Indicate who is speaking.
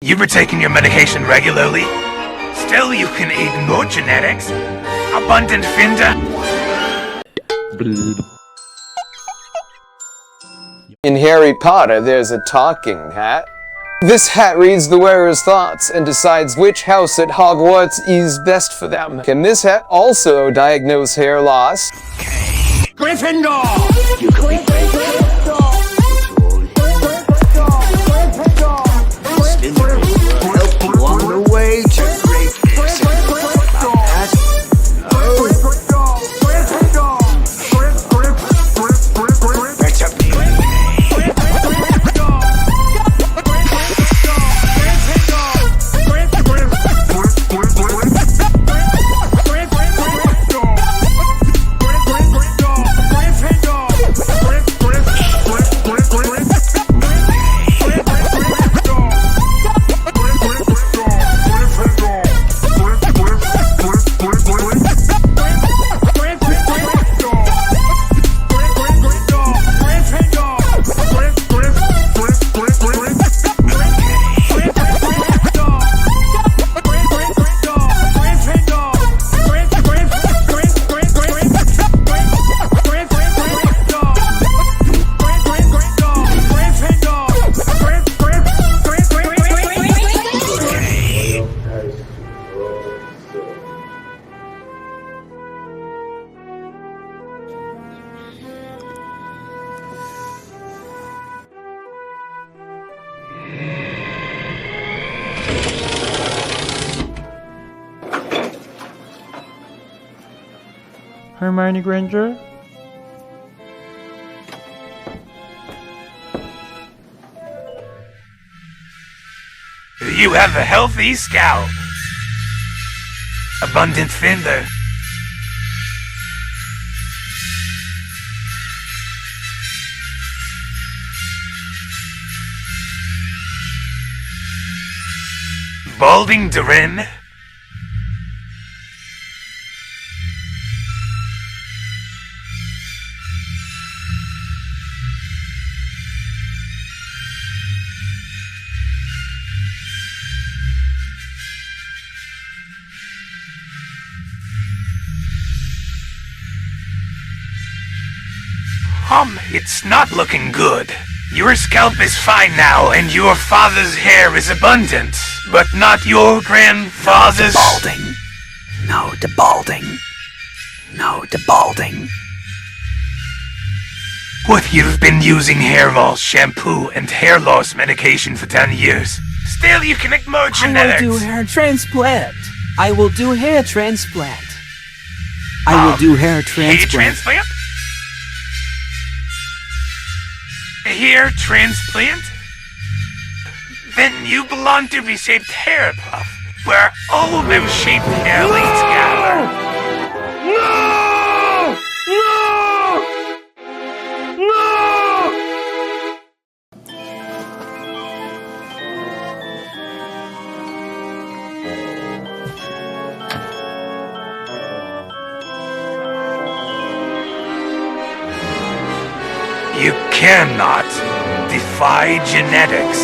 Speaker 1: You were taking your medication regularly? Still, you can ignore genetics. Abundant Finder.
Speaker 2: In Harry Potter, there's a talking hat. This hat reads the wearer's thoughts and decides which house at Hogwarts is best for them. Can this hat also diagnose hair loss?
Speaker 3: Gryffindor!
Speaker 4: You can be Gryffindor. Slytherin will help you on the way to greatness.
Speaker 5: Hermione Granger?
Speaker 1: You have a healthy scalp. Abundant Finder. BaldingDerin. It's not looking good. Your scalp is fine now, and your father's hair is abundant, but not your grandfather's.
Speaker 4: Balding. No to balding. No to balding.
Speaker 1: What, you've been using hair loss shampoo and hair loss medication for 10 years. Still, you can ignore genetics.
Speaker 3: I will do hair transplant. I will do hair transplant. I will do hair transplant.
Speaker 1: Hair transplant? Hair transplant? Then you belong to the shaped hair puff, where all them shaped hair leads gather.
Speaker 5: No! No! No!
Speaker 1: You cannot defy genetics.